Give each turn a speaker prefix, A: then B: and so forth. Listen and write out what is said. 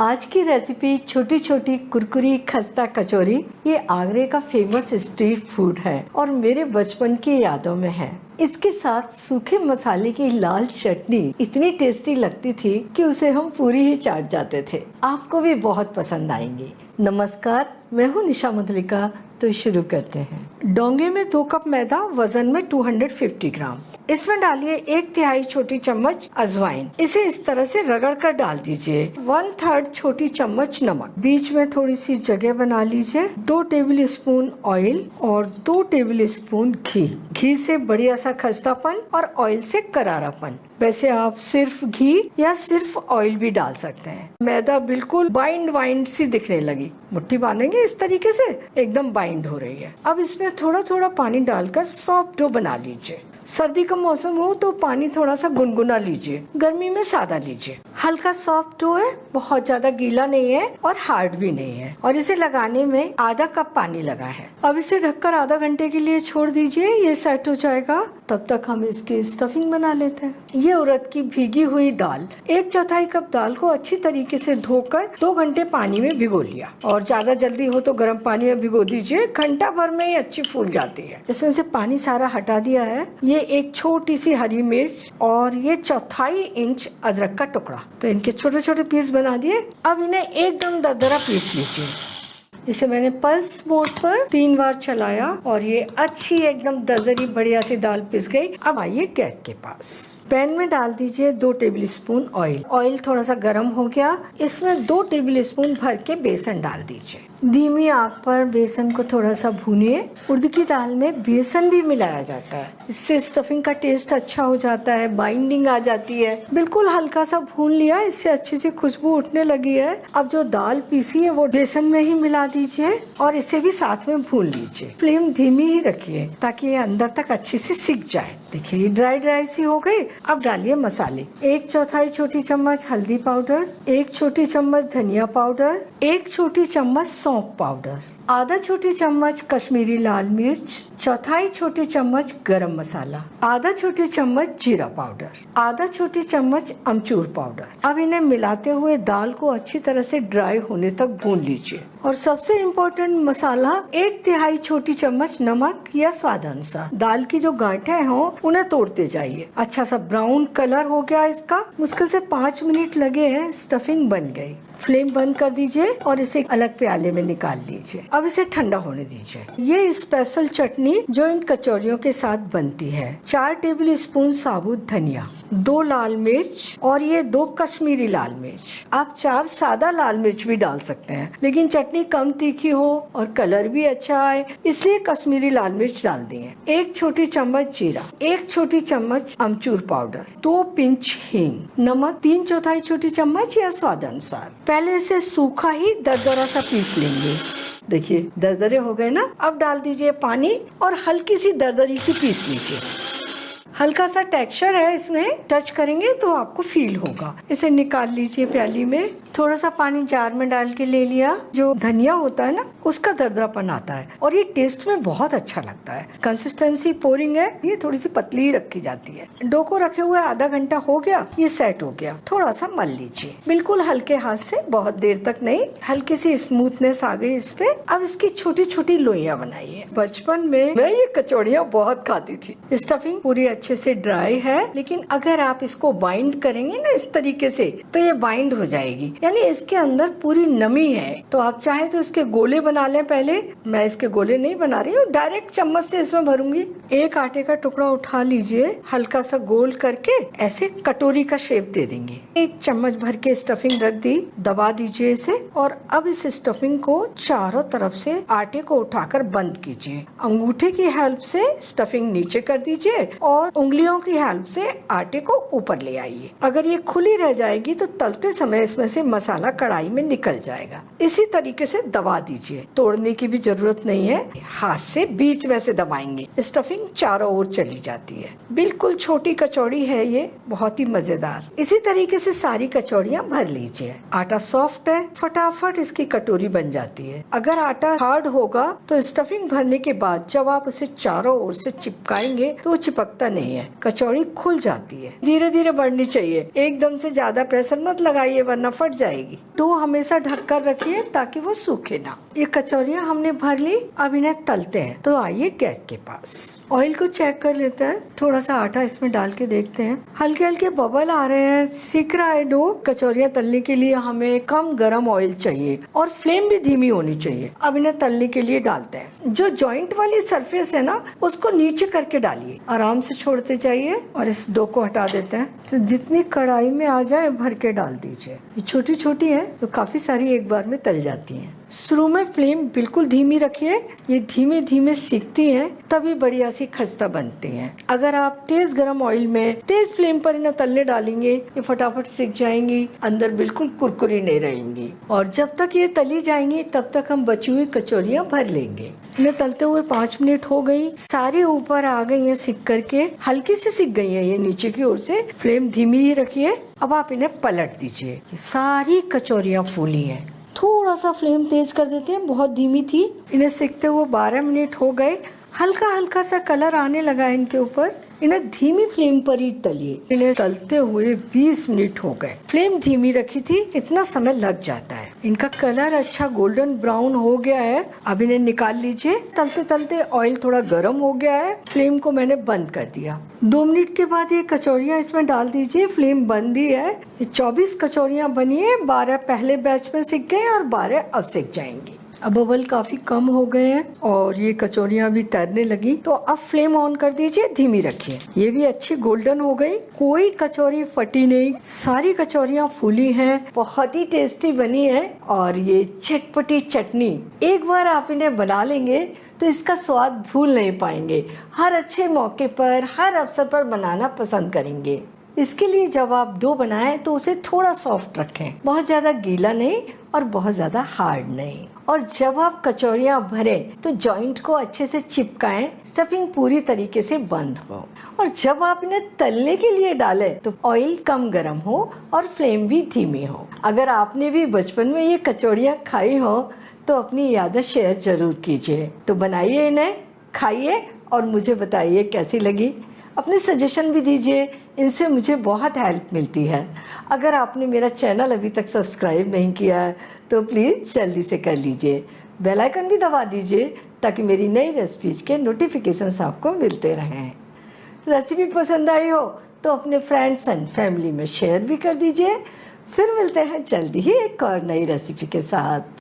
A: आज की रेसिपी छोटी छोटी कुरकुरी खस्ता कचौरी। ये आगरे का फेमस स्ट्रीट फूड है और मेरे बचपन की यादों में है। इसके साथ सूखे मसाले की लाल चटनी इतनी टेस्टी लगती थी कि उसे हम पूरी ही चाट जाते थे। आपको भी बहुत पसंद आएंगी। नमस्कार, मैं हूँ निशा मुदलिका। तो शुरू करते हैं। डोंगे में 2 कप मैदा, वजन में 250 ग्राम। इसमें डालिए 1/3 छोटी चम्मच अजवाइन। इसे इस तरह से रगड़ कर डाल दीजिए। 1/3 छोटी चम्मच नमक। बीच में थोड़ी सी जगह बना लीजिए। 2 टेबल स्पून ऑयल और 2 टेबल स्पून घी। घी से बढ़िया सा खस्तापन और ऑयल से करारापन। वैसे आप सिर्फ घी या सिर्फ ऑयल भी डाल सकते हैं। मैदा बिल्कुल बाइंड सी दिखने लगी। मुट्ठी बांधेंगे इस तरीके से, एकदम बाइंड हो रही है। अब इसमें थोड़ा थोड़ा पानी डालकर सॉफ्ट डो बना लीजिए। सर्दी का मौसम हो तो पानी थोड़ा सा गुनगुना लीजिए, गर्मी में सादा लीजिए। हल्का सॉफ्ट डो है, बहुत ज्यादा गीला नहीं है और हार्ड भी नहीं है। और इसे लगाने में आधा कप पानी लगा है। अब इसे ढककर आधा घंटे के लिए छोड़ दीजिए, ये सेट हो जाएगा। तब तक हम इसकी स्टफिंग बना लेते हैं। ये उड़द की भीगी हुई दाल, 1/4 कप दाल को अच्छी तरीके से धोकर 2 घंटे पानी में भिगो लिया। और ज्यादा जल्दी हो तो गर्म पानी में भिगो दीजिए, घंटा भर में ही अच्छी फूल जाती है। इसमें से पानी सारा हटा दिया है। ये एक छोटी सी हरी मिर्च और ये 1/4 इंच अदरक का टुकड़ा, तो इनके छोटे छोटे पीस बना दिए। अब इन्हें एकदम दरदरा पीस लीजिए। इसे मैंने पल्स मोड पर 3 बार चलाया और ये अच्छी एकदम दरदरी बढ़िया सी दाल पिस गई। अब आइए गैस के पास। पैन में डाल दीजिए 2 टेबल स्पून ऑयल। ऑयल थोड़ा सा गर्म हो गया, इसमें 2 टेबल स्पून भर के बेसन डाल दीजिए। धीमी आंच पर बेसन को थोड़ा सा भूनिए। उड़द की दाल में बेसन भी मिलाया जाता है, इससे स्टफिंग का टेस्ट अच्छा हो जाता है, बाइंडिंग आ जाती है। बिल्कुल हल्का सा भून लिया, इससे अच्छी सी खुशबू उठने लगी है। अब जो दाल पीसी है वो बेसन में ही मिला दीजिए और इसे भी साथ में भून लीजिए। फ्लेम धीमी ही रखिए ताकि ये अंदर तक अच्छे से सिक जाए। देखिए ड्राई सी हो गई। अब डालिए मसाले। 1/4 छोटी चम्मच हल्दी पाउडर, 1 छोटी चम्मच धनिया पाउडर, 1 छोटी चम्मच सौंफ पाउडर, आधा छोटी चम्मच कश्मीरी लाल मिर्च, 1/4 छोटी चम्मच गरम मसाला, आधा छोटी चम्मच जीरा पाउडर, आधा छोटी चम्मच अमचूर पाउडर। अब इन्हें मिलाते हुए दाल को अच्छी तरह से ड्राई होने तक भून लीजिए। और सबसे इम्पोर्टेंट मसाला 1/3 छोटी चम्मच नमक या स्वाद अनुसार। दाल की जो गांठें हों उन्हें तोड़ते जाइए। अच्छा सा ब्राउन कलर हो गया इसका। मुश्किल से 5 मिनट लगे हैं, स्टफिंग बन गई। फ्लेम बंद कर दीजिए और इसे अलग प्याले में निकाल लीजिए। अब इसे ठंडा होने दीजिए। ये स्पेशल चटनी जो इन कचौरियों के साथ बनती है। 4 टेबल स्पून साबुत धनिया, 2 लाल मिर्च और ये 2 कश्मीरी लाल मिर्च। आप 4 सादा लाल मिर्च भी डाल सकते हैं, लेकिन चटनी कम तीखी हो और कलर भी अच्छा आए इसलिए कश्मीरी लाल मिर्च डाल दिए। 1 छोटी चम्मच जीरा, 1 छोटी चम्मच अमचूर पाउडर, 2 पिंच हींग, नमक 3/4 छोटी चम्मच या स्वाद अनुसार। पहले इसे सूखा ही दरदरा सा पीस लेंगे। देखिए दरदरे हो गए ना। अब डाल दीजिए पानी और हल्की सी दरदरी सी पीस लीजिए। हल्का सा टेक्सचर है इसमें, टच करेंगे तो आपको फील होगा। इसे निकाल लीजिए प्याली में। थोड़ा सा पानी जार में डाल के ले लिया। जो धनिया होता है ना उसका दरदरापन आता है और ये टेस्ट में बहुत अच्छा लगता है। कंसिस्टेंसी पोरिंग है, ये थोड़ी सी पतली ही रखी जाती है। डो को रखे हुए आधा घंटा हो गया, ये सेट हो गया। थोड़ा सा मल लीजिए, बिल्कुल हल्के हाथ से, बहुत देर तक नहीं। हल्की सी स्मूथनेस आ गई इस पे। अब इसकी छोटी छोटी लोइयां बनाइए। बचपन में मैं ये कचौड़ियाँ बहुत खाती थी। स्टफिंग पूरी अच्छे से ड्राई है, लेकिन अगर आप इसको बाइंड करेंगे ना इस तरीके से तो ये बाइंड हो जाएगी, यानी इसके अंदर पूरी नमी है। तो आप चाहे तो इसके गोले बना लें पहले। मैं इसके गोले नहीं बना रही हूँ, डायरेक्ट चम्मच से इसमें भरूंगी। एक आटे का टुकड़ा उठा लीजिए, हल्का सा गोल करके ऐसे कटोरी का शेप दे देंगे। 1 चम्मच भर के स्टफिंग रख दी, दबा दीजिए इसे। और अब इस स्टफिंग को चारों तरफ से आटे को उठाकर बंद कीजिए। अंगूठे की हेल्प से स्टफिंग नीचे कर दीजिए और उंगलियों की हेल्प से आटे को ऊपर ले आइए। अगर ये खुली रह जाएगी तो तलते समय इसमें से मसाला कढ़ाई में निकल जाएगा। इसी तरीके से दबा दीजिए। तोड़ने की भी जरूरत नहीं है, हाथ से बीच में से दबाएंगे, स्टफिंग चारों ओर चली जाती है। बिल्कुल छोटी कचौड़ी है ये, बहुत ही मजेदार। इसी तरीके से सारी कचौड़ियाँ भर लीजिए। आटा सॉफ्ट है, फटाफट इसकी कटोरी बन जाती है। अगर आटा हार्ड होगा तो स्टफिंग भरने के बाद जब आप उसे चारों ओर से चिपकाएंगे तो वो चिपकता नहीं है, कचौड़ी खुल जाती है। धीरे धीरे बढ़नी चाहिए, एकदम से ज्यादा प्रेशर मत लगाइए वरना फट जाएगी। डो हमेशा ढककर रखिए ताकि वो सूखे ना। ये कचौरियाँ हमने भर ली, अब इन्हें तलते हैं। तो आइए गैस के पास, ऑयल को चेक कर लेते हैं। थोड़ा सा आटा इसमें डाल के देखते हैं, हल्के हल्के बबल आ रहे हैं, सीख रहा है डो। कचौरियाँ तलने के लिए हमें कम गरम ऑयल चाहिए और फ्लेम भी धीमी होनी चाहिए। अब इन्हें तलने के लिए डालते हैं। जो जॉइंट वाली सरफेस है ना, उसको नीचे करके डालिए, आराम से छोड़ते जाइए और इस डो को हटा देते हैं। तो जितनी कढ़ाई में आ जाए भर के डाल दीजिए। ये छोटी छोटी है तो काफी सारी एक बार में तल जाती हैं। शुरू में फ्लेम बिल्कुल धीमी रखिए, ये धीमे धीमे सीखती हैं तभी बढ़िया सी खस्ता बनती हैं। अगर आप तेज गरम ऑयल में तेज फ्लेम पर इन्हें तलने डालेंगे, ये फटाफट सीख जाएंगी, अंदर बिल्कुल कुरकुरी नहीं रहेंगी। और जब तक ये तली जाएंगी तब तक हम बची हुई कचौरियाँ भर लेंगे। इन्हें तलते हुए 5 मिनट हो गई, सारी ऊपर आ गई है सीख करके, हल्की से सीख गई है ये नीचे की ओर से। फ्लेम धीमी ही रखिए। अब आप इन्हें पलट दीजिए, सारी कचौरियाँ फूली हैं। थोड़ा सा फ्लेम तेज कर देते हैं, बहुत धीमी थी। इन्हें सेकते हुए 12 मिनट हो गए, हल्का हल्का सा कलर आने लगा है इनके ऊपर। इन्हें धीमी फ्लेम पर ही तलिए। इन्हें तलते हुए 20 मिनट हो गए, फ्लेम धीमी रखी थी, इतना समय लग जाता है। इनका कलर अच्छा गोल्डन ब्राउन हो गया है, अब इन्हें निकाल लीजिए। तलते तलते ऑयल थोड़ा गर्म हो गया है, फ्लेम को मैंने बंद कर दिया। 2 मिनट के बाद ये कचौरियाँ इसमें डाल दीजिए, फ्लेम बंद ही है। ये 24 कचौरियाँ बनी है, 12 पहले बैच में सिक गए और 12 अब सिक जाएंगी। अब बबल काफी कम हो गए हैं और ये कचौरियाँ भी तैरने लगी। तो अब फ्लेम ऑन कर दीजिए, धीमी रखिए। ये भी अच्छी गोल्डन हो गई, कोई कचौरी फटी नहीं, सारी कचौरियाँ फूली हैं, बहुत ही टेस्टी बनी है। और ये चटपटी चटनी, एक बार आप इन्हें बना लेंगे तो इसका स्वाद भूल नहीं पाएंगे। हर अच्छे मौके पर, हर अवसर पर बनाना पसंद करेंगे। इसके लिए जब आप डो बनाएं तो उसे थोड़ा सॉफ्ट रखें, बहुत ज़्यादा गीला नहीं और बहुत ज़्यादा हार्ड नहीं। और जब आप कचौरियाँ भरें तो जॉइंट को अच्छे से चिपकाएं, स्टफिंग पूरी तरीके से बंद हो। और जब आप इन्हें तलने के लिए डालें तो ऑयल कम गर्म हो और फ्लेम भी धीमी हो। अगर आपने भी बचपन में ये कचौरियाँ खाई हो तो अपनी यादें शेयर जरूर कीजिए। तो बनाइए इन्हें, खाइए और मुझे बताइए कैसी लगी। अपने सजेशन भी दीजिए, इनसे मुझे बहुत हेल्प मिलती है। अगर आपने मेरा चैनल अभी तक सब्सक्राइब नहीं किया है तो प्लीज़ जल्दी से कर लीजिए। बेल आइकन भी दबा दीजिए ताकि मेरी नई रेसिपीज के नोटिफिकेशंस आपको मिलते रहें। रेसिपी पसंद आई हो तो अपने फ्रेंड्स एंड फैमिली में शेयर भी कर दीजिए। फिर मिलते हैं जल्दी ही एक और नई रेसिपी के साथ।